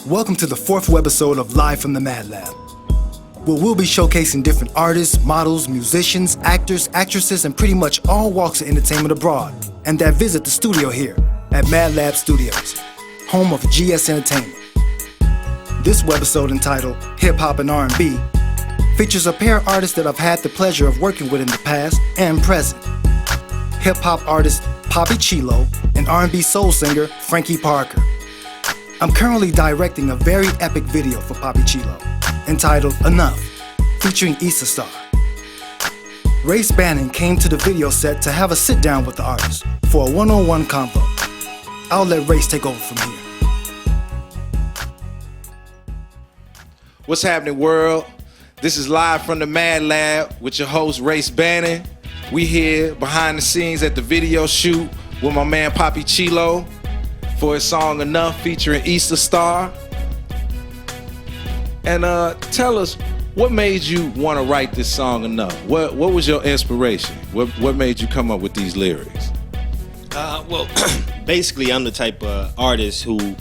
Welcome to the 4th webisode of Live from the Mad Lab, where we'll be showcasing different artists, models, musicians, actors, actresses, and pretty much all walks of entertainment abroad, and that visit the studio here at MADDLABB-STUDIOZ, home of GS Entertainment. This webisode, entitled Hip Hop and R&B, features a pair of artists that I've had the pleasure of working with in the past and present. Hip hop artist Papi Chilo and R&B Soul singer Frankie Parker. I'm currently directing a very epic video for Papi Chilo, entitled Enough, featuring Starr. Race Bannon came to the video set to have a sit down with the artist for a one-on-one convo. I'll let Race take over from here. What's happening, world? This is Live from the Mad Lab with your host, Race Bannon. We here behind the scenes at the video shoot with my man Papi Chilo for his song Enough featuring Starr. And tell us, what made you want to write this song Enough? What was your inspiration? What made you come up with these lyrics? Well, basically, I'm the type of artist who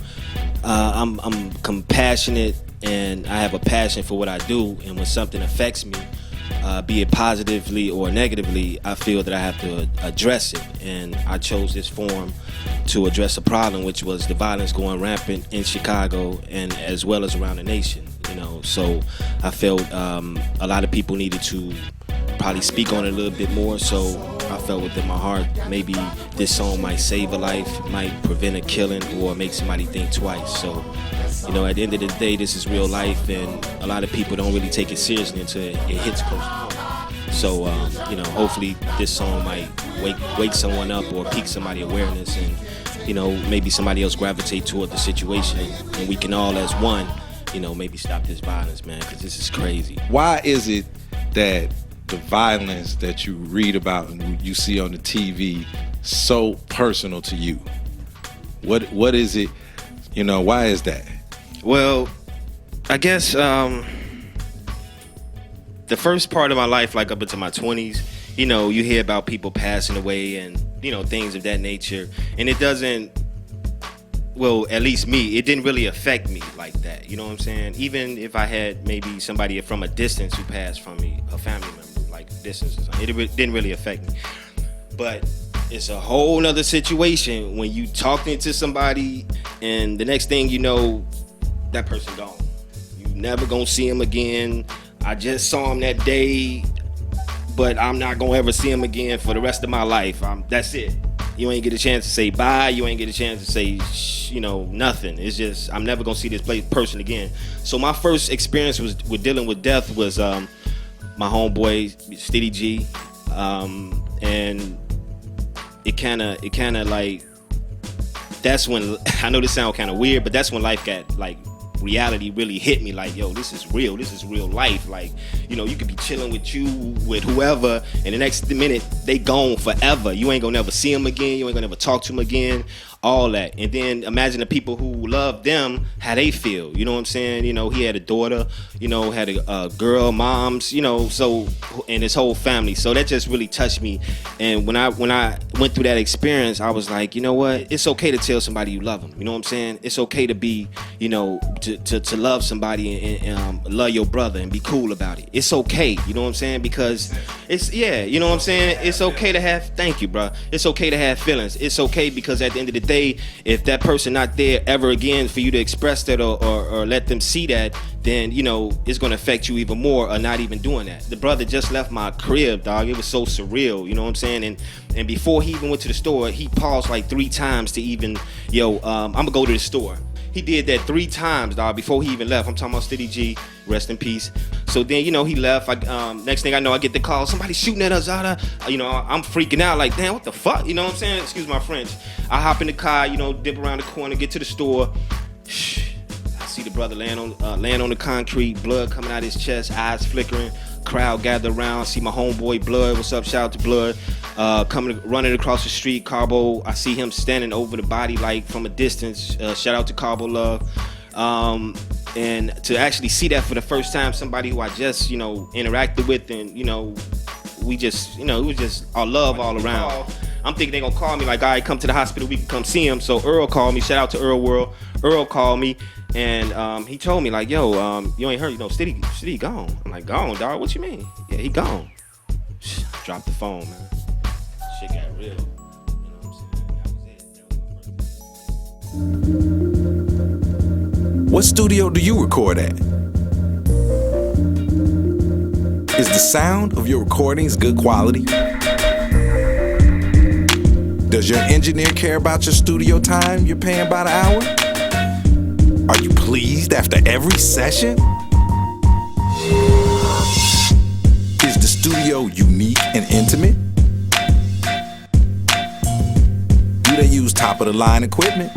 I'm compassionate, and I have a passion for what I do. And when something affects me, be it positively or negatively, I feel that I have to address it. And I chose this form to address a problem, which was the violence going rampant in Chicago and as well as around the nation. So I felt a lot of people needed to probably speak on it a little bit more. So I felt within my heart, maybe this song might save a life, might prevent a killing, or make somebody think twice. So, at the end of the day, this is real life, and a lot of people don't really take it seriously until it hits close to home. So, hopefully this song might wake someone up or pique somebody's awareness, and, maybe somebody else gravitate toward the situation, and we can all as one, maybe stop this violence, man, because this is crazy. Why is it that the violence that you read about and you see on the TV so personal to you? What is it? Why is that? Well, I guess the first part of my life, like up into my 20s, you hear about people passing away and, things of that nature. And it doesn't, well, at least me, it didn't really affect me like that. You know what I'm saying? Even if I had maybe somebody from a distance who passed from me, a family member, like distance or something, it didn't really affect me. But it's a whole nother situation when you talking to somebody and the next thing you know, that person gone. You never gonna see him again. I just saw him that day, but I'm not gonna ever see him again for the rest of my life. That's it. You ain't get a chance to say bye. You ain't get a chance to say, nothing. It's just, I'm never gonna see this person again. So my first experience with dealing with death was my homeboy, Steady G. And it kind of like, that's when, I know this sounds kind of weird, but that's when life got, like, reality really hit me. Like, yo, this is real life. Like, you could be chilling with whoever, and the next minute they gone forever. You ain't gonna never see them again. You ain't gonna never talk to them again. All that. And then imagine the people who love them, how they feel. You know what I'm saying? He had a daughter, had a girl, moms, so, and his whole family. So that just really touched me. And when I went through that experience, I was like, you know what? It's okay to tell somebody you love them. You know what I'm saying? It's okay to be, to love somebody and love your brother and be cool about it. It's okay. You know what I'm saying? Because it's, you know what I'm saying? It's okay to have, thank you, bro. It's okay to have feelings. It's okay because at the end of the day, if that person not there ever again for you to express that or let them see that, then it's gonna affect you even more, or not even doing that. The brother just left my crib, dog. It was so surreal, you know what I'm saying? And before he even went to the store, he paused like 3 times to even, I'm gonna go to the store. He did that 3 times, dog, before he even left. I'm talking about Steady G, rest in peace. So then, he left. Next thing I know, I get the call, somebody shooting at us. I'm freaking out, like, damn, what the fuck? You know what I'm saying? Excuse my French. I hop in the car, dip around the corner, get to the store. I see the brother land on the concrete, blood coming out his chest, eyes flickering. Crowd gather around, see my homeboy Blood. What's up? Shout out to Blood. Running across the street, Carbo. I see him standing over the body, like from a distance. Shout out to Carbo Love. And to actually see that for the first time, somebody who I just, interacted with, and we just, it was just our love all around. I'm thinking they're gonna call me like, all right, come to the hospital, we can come see him. So Earl called me. Shout out to Earl World. Earl called me. And he told me like, yo, you ain't heard, Stiddy gone. I'm like, gone, dog? What you mean? Yeah, he gone. Dropped the phone, man. Shit got real. You know what I'm saying? What studio do you record at? Is the sound of your recordings good quality? Does your engineer care about your studio time you're paying by the hour? Are you pleased after every session? Is the studio unique and intimate? Do they use top-of-the-line equipment?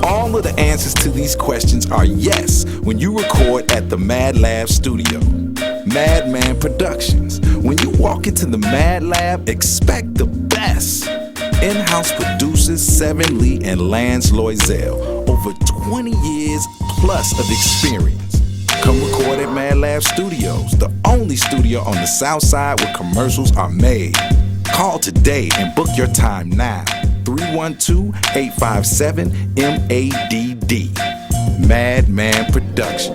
All of the answers to these questions are yes when you record at the MADDLABB studio. Madman Productions. When you walk into the MADDLABB, expect the best. In-house producers Seven Lee and Lance Loisel. Over 20 years plus of experience. Come record at MADDLABB-STUDIOZ, the only studio on the south side where commercials are made. Call today and book your time now. 312-857-MADD. Madman Production.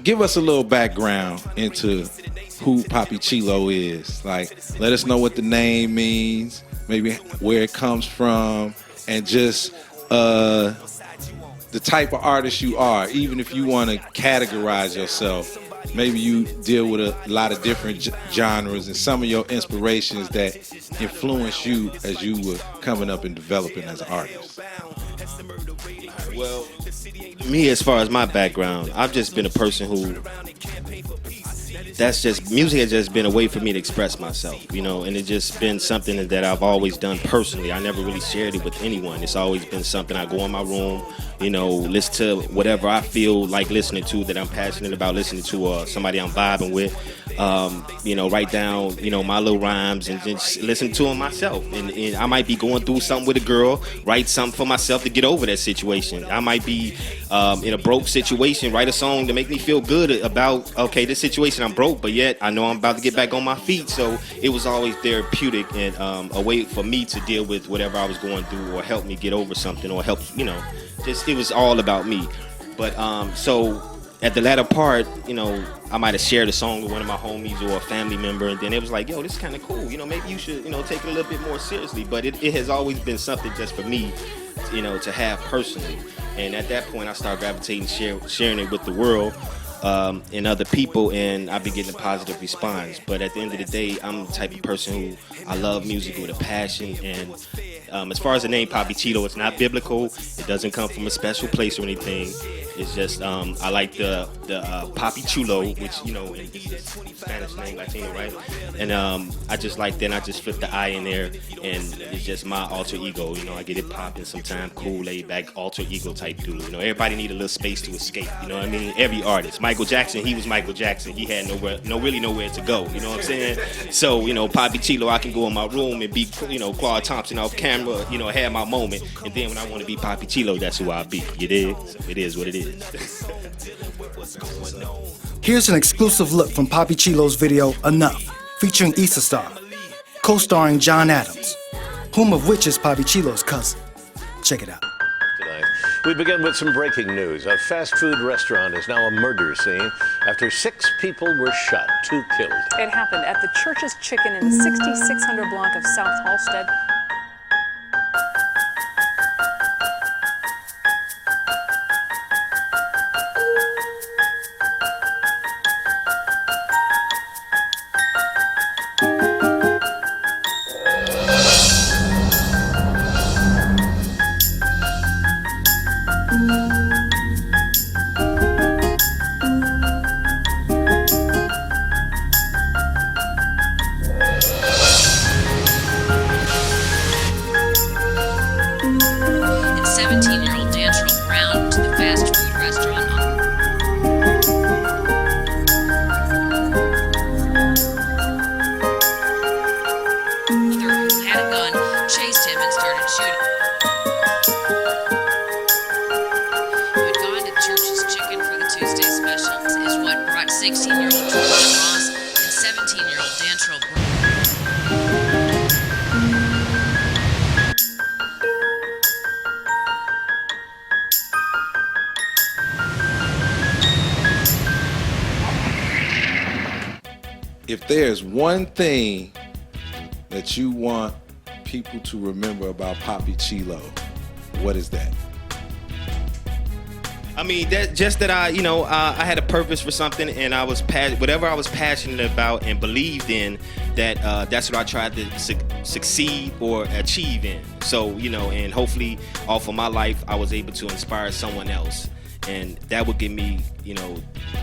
Give us a little background into who Papi Chilo is. Like, let us know what the name means, maybe where it comes from, and just the type of artist you are. Even if you want to categorize yourself, maybe you deal with a lot of different genres and some of your inspirations that influence you as you were coming up and developing as an artist. Well, me, as far as my background, I've just been a person who, music has just been a way for me to express myself, and it's just been something that I've always done personally. I never really shared it with anyone. It's always been something I go in my room, listen to whatever I feel like listening to, that I'm passionate about listening to, or somebody I'm vibing with. Write down, my little rhymes and just listen to them myself. And I might be going through something with a girl, write something for myself to get over that situation. I might be in a broke situation, write a song to make me feel good about, okay, this situation I'm broke, but yet I know I'm about to get back on my feet. So it was always therapeutic and a way for me to deal with whatever I was going through, or help me get over something, or help, just it was all about me. But so at the latter part, I might have shared a song with one of my homies or a family member, and then it was like, yo, this is kind of cool. Maybe you should, take it a little bit more seriously. But it has always been something just for me, to have personally. And at that point, I started gravitating, sharing it with the world and other people, and I've been getting a positive response. But at the end of the day, I'm the type of person who, I love music with a passion. And as far as the name Papi Chilo, it's not biblical. It doesn't come from a special place or anything. It's just I like the Papi Chilo, which is Spanish name, Latino, right? And I just like that. And I just flip the I in there, and it's just my alter ego. I get it popping sometimes, cool, laid back, alter ego type dude. Everybody need a little space to escape. You know what I mean? Every artist. Michael Jackson, he was Michael Jackson. He had really nowhere to go. You know what I'm saying? So Papi Chilo, I can go in my room and be Claude Thompson off camera. Have my moment, and then when I want to be Papi Chilo, that's who I be. You dig? So it is what it is. Here's an exclusive look from Papi Chilo's video, Enough, featuring Starr, co-starring John Adams, whom of which is Papi Chilo's cousin. Check it out. Tonight, we begin with some breaking news. A fast food restaurant is now a murder scene after 6 people were shot, 2 killed. It happened at the Church's Chicken in the 6600 block of South Halstead. if there's one thing that you want people to remember about Papi Chilo, what is that? I mean, that I, you know, I had a purpose for something, and I was whatever I was passionate about and believed in. That's what I tried to succeed or achieve in. So, you know, and hopefully, off of my life, I was able to inspire someone else, and that would give me, you know,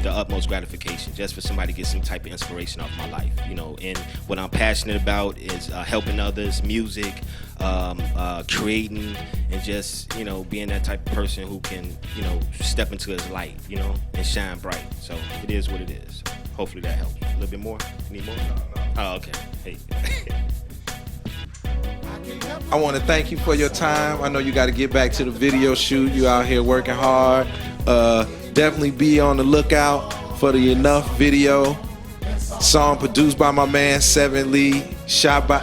the utmost gratification, just for somebody to get some type of inspiration off my life, you know. And what I'm passionate about is helping others, music, creating, and just, you know, being that type of person who can, you know, step into his light, you know, and shine bright. So it is what it is. Hopefully that helps. A little bit more? Need more? Oh, okay. Hey. I want to thank you for your time. I know you got to get back to the video shoot. You out here working hard. Definitely be on the lookout for the Enough video. Song produced by my man 7 Lee. Shot by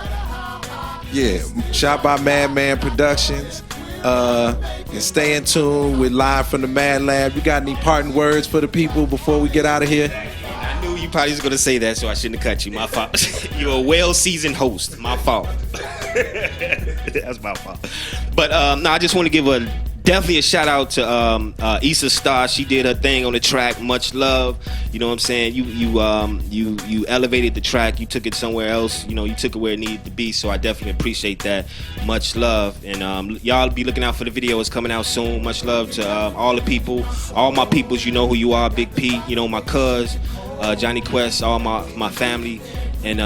Madman Productions. And stay in tune with Live from the Mad Lab. You got any parting words for the people before we get out of here? I knew you probably was going to say that, so I shouldn't have cut you. My fault. You're a well-seasoned host. My fault. That's my fault. But no, I just want to give definitely a shout out to Starr. She did her thing on the track. Much love. You know what I'm saying? You elevated the track. You took it somewhere else. You know, you took it where it needed to be. So I definitely appreciate that. Much love. And y'all be looking out for the video. It's coming out soon. Much love to all the people, all my peoples. You know who you are. Big P. You know my cuz, Johnny Quest, all my family. And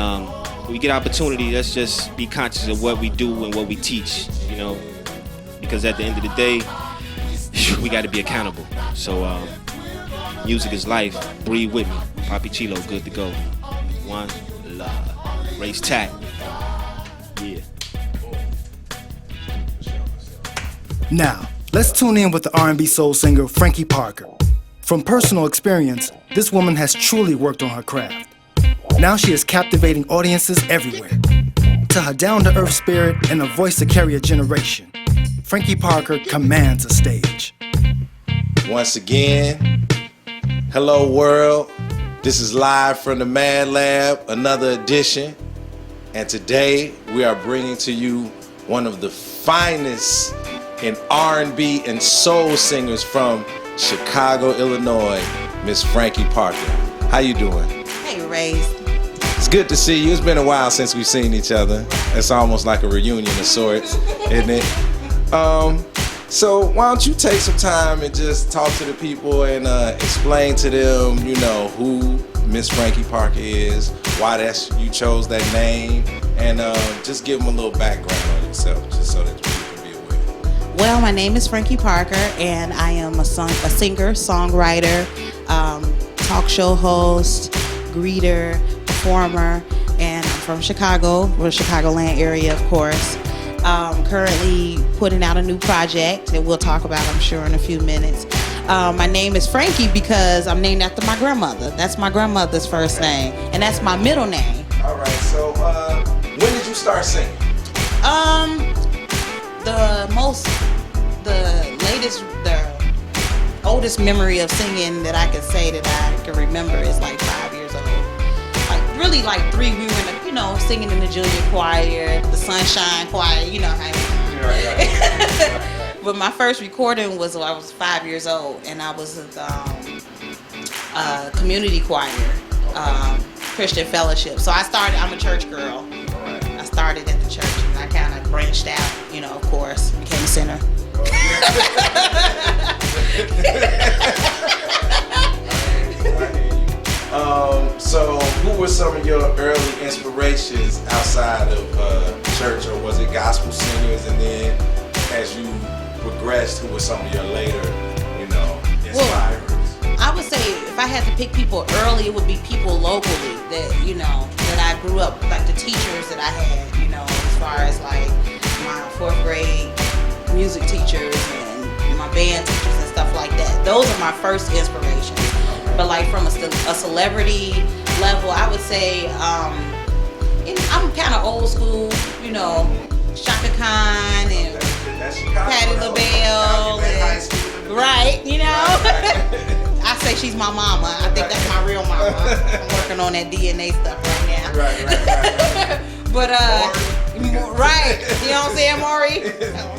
when we get opportunity, let's just be conscious of what we do and what we teach. You know. Because at the end of the day, we got to be accountable. So music is life. Breathe with me. Papi Chilo, good to go. One love. Race tack. Yeah. Now, let's tune in with the R&B Soul singer Frankie Parker. From personal experience, this woman has truly worked on her craft. Now she is captivating audiences everywhere. To her down-to-earth spirit and a voice to carry a generation, Frankie Parker commands a stage. Once again, hello world. This is Live from the Mad Lab, another edition. And today we are bringing to you one of the finest in R&B and soul singers from Chicago, Illinois, Miss Frankie Parker. How you doing? Hey, Rays. It's good to see you. It's been a while since we've seen each other. It's almost like a reunion of sorts, isn't it? So why don't you take some time and just talk to the people and explain to them, you know, who Miss Frankie Parker is, why you chose that name, and just give them a little background on yourself, just so that people can be aware. Well, my name is Frankie Parker, and I am a singer, songwriter, talk show host, greeter, performer, and I'm from Chicago, the Chicagoland area, of course. Currently putting out a new project that we'll talk about, I'm sure, in a few minutes. My name is Frankie because I'm named after my grandmother. That's my grandmother's first name, and that's my middle name. All right, so when did you start singing? The oldest memory of singing that I can say that I can remember is like 5 years old. Like really like 3, we were in the, you know, singing in the junior choir, the Sunshine Choir, you know how But my first recording was when I was 5 years old, and I was at the community choir, Christian Fellowship. So I'm a church girl. I started at the church, and I kind of branched out, you know, of course, became a sinner. So who were some of your early inspirations outside of church, or was it gospel singers? And then as you progressed, who were some of your later, you know, inspirers? Well, I would say if I had to pick people early, it would be people locally that, you know, that I grew up, like the teachers that I had, you know, as far as like my 4th grade music teachers and my band teachers and stuff like that. Those are my first inspirations. But like from a celebrity level, I would say I'm kind of old school, you know, Shaka Khan and Patti LaBelle and Right, you know? I say she's my mama. I think that's my real mama. I'm working on that DNA stuff right now. Right. But, right. You know what I'm saying, Maury? You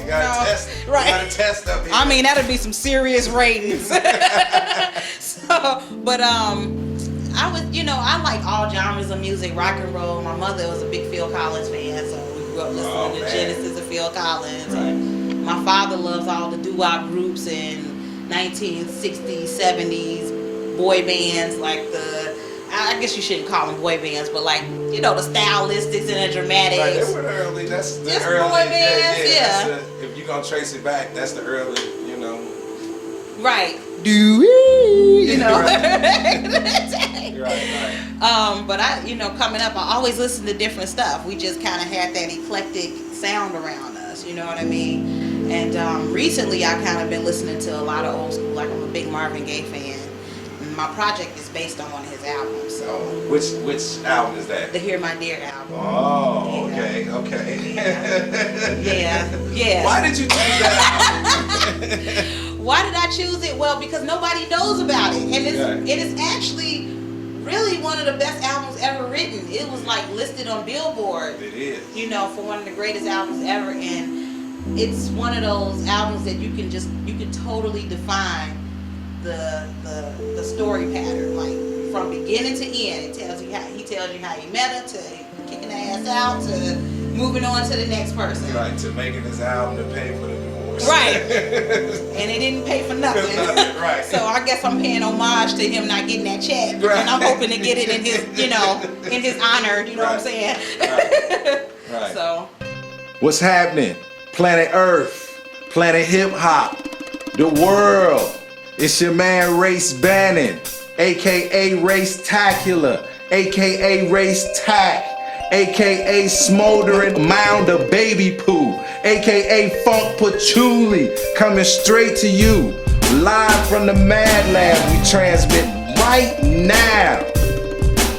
gotta test. Right. You gotta test up here. I mean, that'd be some serious ratings. So, but, I was, you know, I like all genres of music, rock and roll. My mother was a big Phil Collins fan, so we grew up listening to Genesis and Phil Collins. Right. And my father loves all the doo-wop groups and 1960s, 70s boy bands, like I guess you shouldn't call them boy bands, but like, you know, the Stylistics and the Dramatics. Right, they were the early. That's the Just early. boy bands, yeah. That's if you're gonna trace it back, that's the early. You know. Right. You know. Right. But I, you know, coming up, I always listened to different stuff. We just kind of had that eclectic sound around us, you know what I mean? And recently, I kind of been listening to a lot of old school. Like, I'm a big Marvin Gaye fan. And my project is based on one of his albums. So Which album is that? the Hear My Dear album. Oh, Yeah. okay. Yeah. Why did you choose that album? Why did I choose it? Well, because nobody knows about it, and Right. it is actually really one of the best albums ever written. It was like listed on Billboard, It is. you know, for one of the greatest albums ever, and it's one of those albums that you can totally define the story pattern, like from beginning to end. He tells you how he met her, to kicking her ass out, to moving on to the next person. Right, to making this album to pay for the divorce. Right. And it didn't pay for nothing. Right. So I guess I'm paying homage to him not getting that check. Right. And I'm hoping to get it in his, you know, in his honor, you know what I'm saying? Right. So. What's happening? Planet Earth, Planet Hip Hop, the world. It's your man Race Bannon, aka Race-tacular, aka Race Tack, aka Smoldering Mound of Baby Poo, aka Funk Patchouli, coming straight to you, live from the Mad Lab. We transmit right now.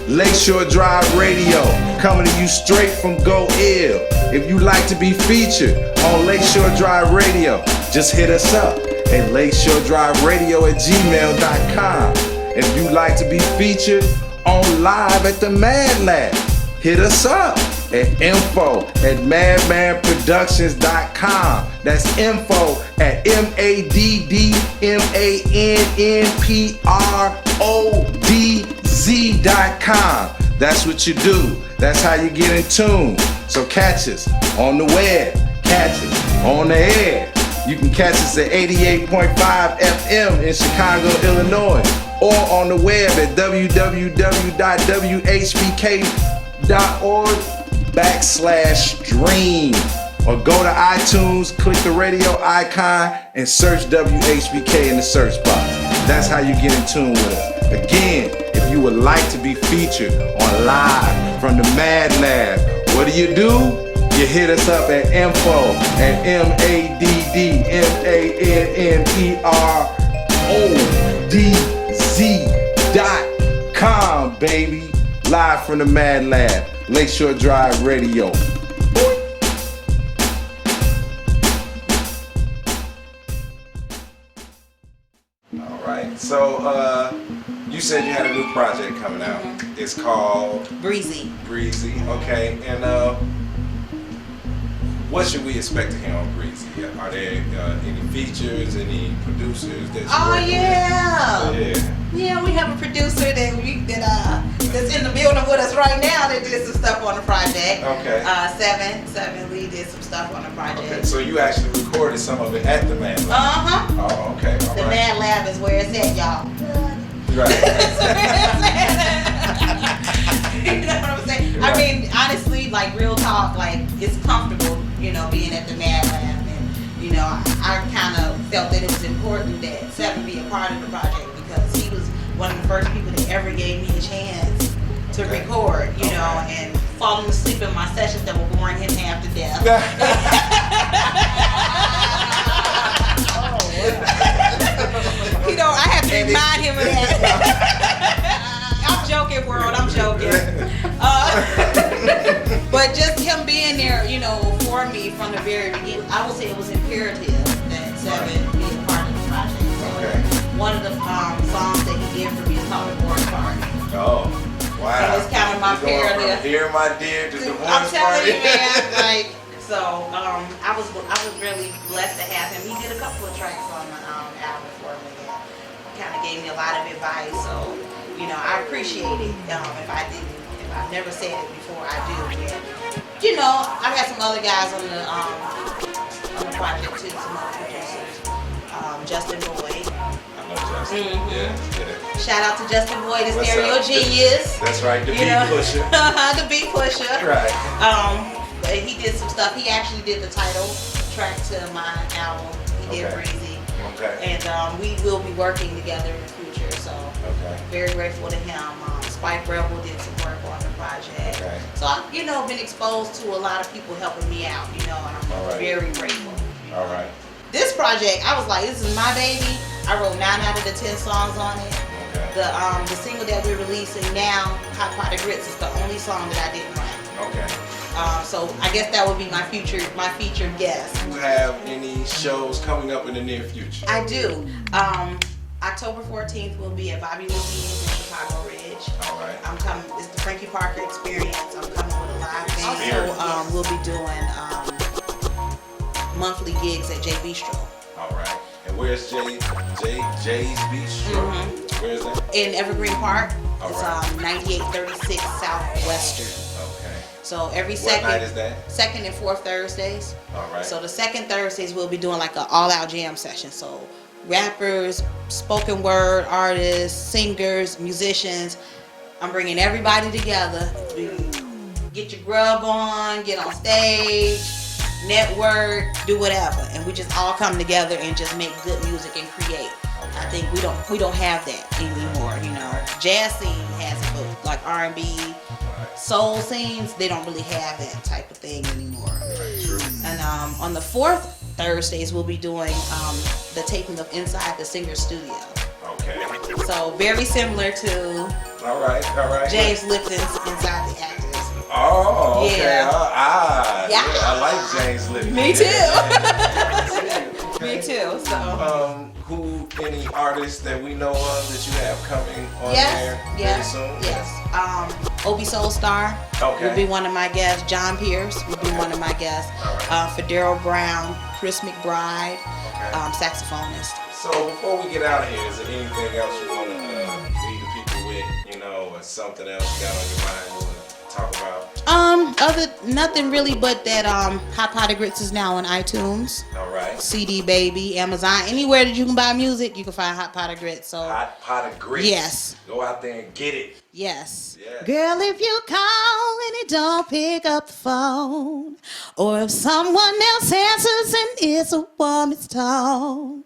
Lakeshore Drive Radio, coming to you straight from Go Ill. If you like to be featured on Lakeshore Drive Radio, just hit us up at lakeshoredriveradio@gmail.com. If you like to be featured on live at the Mad Lab, hit us up at info@maddmanproductions.com. That's info@maddmanprodz.com. That's what you do. That's how you get in tune. So catch us on the web, catch us on the air. You can catch us at 88.5 FM in Chicago, Illinois, or on the web at www.whbk.org/stream. Or go to iTunes, click the radio icon, and search WHBK in the search box. That's how you get in tune with us. Again, if you would like to be featured on Live from the Mad Lab, what do? You hit us up at info@maddmanprodz.com, baby. Live from the Mad Lab, Lakeshore Drive Radio. All right, so you said you had a new project coming out. It's called Breezy. Breezy, okay. And what should we expect to hear on Breezy? Are there any features, any producers that you working with? Yeah, we have a producer that's in the building with us right now that did some stuff on the project. Okay. Seven Lee did some stuff on the project. Okay, so you actually recorded some of it at the Mad Lab. Oh, okay. All The right. Mad Lab is where it's at, y'all. Right. You know what I'm saying? I mean, honestly, like real talk, like it's comfortable, you know, being at the Mad Lab, and you know, I kind of felt that it was important that Seven be a part of the project because he was one of the first people that ever gave me a chance to record, you know, and falling asleep in my sessions that were boring him half to death. You know, I have to remind him of that. I'm joking, world. I'm joking. But just him being there, you know, for me from the very beginning, I would say it was imperative that Seven be a part of the project. Wow. And it's kind of my parallel. Here, my dear, to the I'm telling you, party. man. Like, so I was really blessed to have him. He did a couple of tracks on the album for me. Kind of gave me a lot of advice. So, you know, I appreciate it. If I've never said it before, I do. Yeah. You know, I've had some other guys on the project too, some other producers. Justin Boyd. I know Justin. Yeah. Shout out to Justin Boyd, the What's stereo up? genius. That's right, the You beat know? pusher. The beat pusher. Right. But he did some stuff. He actually did the title track to my album. He did Okay. Breezy. Okay. And we will be working together in the future. So Okay. very grateful to him. Spike Rebel did some work on the project. Okay. So I've, you know, been exposed to a lot of people helping me out, you know, and I'm All right. very grateful. All right. This project, I was like, this is my baby. I wrote 9 out of the 10 songs on it. Okay. The single that we're releasing now, Hot Pot of Grits, is the only song that I didn't write. Okay. So I guess that would be my featured guest. Do you have any shows coming up in the near future? I do. October 14th will be at Bobby Louie's in Chicago Ridge. All right. I'm coming. It's the Frankie Parker experience. I'm coming with a live band. Very So we'll be doing monthly gigs at J Bistro All right. And where's Jay's Bistro? Where's that? in Evergreen Park. All It's right. 9836 Southwestern. Okay. So every What night is that? second and fourth Thursdays. All right. So the second Thursdays we'll be doing like an all-out jam session. So rappers, spoken word artists, singers, musicians. I'm bringing everybody together. Get your grub on, get on stage, network, do whatever, and we just all come together and just make good music and create. I think we don't have that anymore. You know, jazz scene has it, but like R&B, soul scenes, they don't really have that type of thing anymore. And on the fourth Thursdays, we'll be doing the taping of Inside the Singer Studio. Okay. So very similar to All right. All right. James Lipton's Inside the Actors. Oh, okay. Yeah. Yeah. I like James Lipton. Me too. Yeah. Me too. So Any artists that we know of that you have coming on there very soon? Yes. OB Soul Starr Okay. will be one of my guests. John Pierce will be one of my guests. All Federo Brown, Chris McBride, Okay. saxophonist. So before we get out of here, is there anything else you want to leave the people with? You know, or something else you got on your mind you want to talk about? Nothing really, but that Hot Pot of Grits is now on iTunes, All right. CD Baby, Amazon, anywhere that you can buy music, you can find Hot Pot of Grits. So Hot Pot of Grits. Yes. Go out there and get it. yes. Yes. Girl, if you call and he don't pick up the phone, or if someone else answers and it's a woman's tone,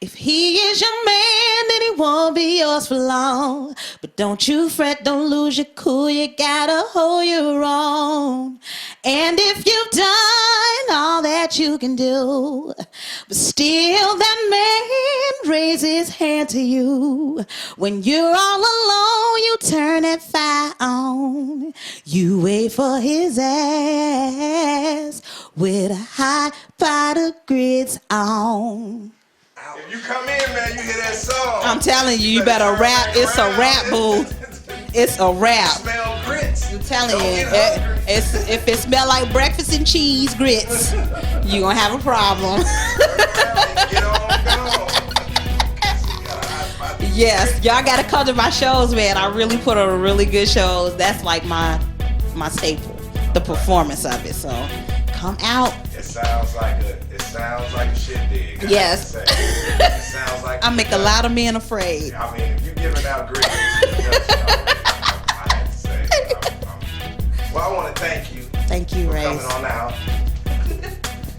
if he is your man, then he won't be yours for long. But don't you fret, don't lose your cool, you gotta hold your own. And if you've done all that you can do, but still that man raises his hand to you, when you're all alone, you turn that fire on. You wait for his ass with a hot pot of grits on. If you come in, man, you hear that song. I'm telling you, you better turn rap. back It's a around. rap, boo. It's a rap. Smell grits. I'm telling Don't you, get hungry. if it smell like breakfast and cheese grits, you gonna have a problem. Get on, go. Yes, y'all gotta come to my shows, man. I really put on really good shows. That's like my staple, the performance of it. So come out. It sounds like a shit dig. Yes. It sounds like I make a lot of men afraid. I mean, if you're giving out grits, I have to say. Well, I want to thank you Thank you, for Ray. coming on out.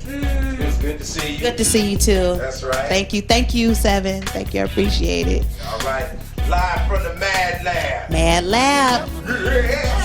It was good to see you. Good to see you too. That's right. Thank you, Seven. Thank you, I appreciate it. All right. Live from the Mad Lab. Mad Lab. Yeah.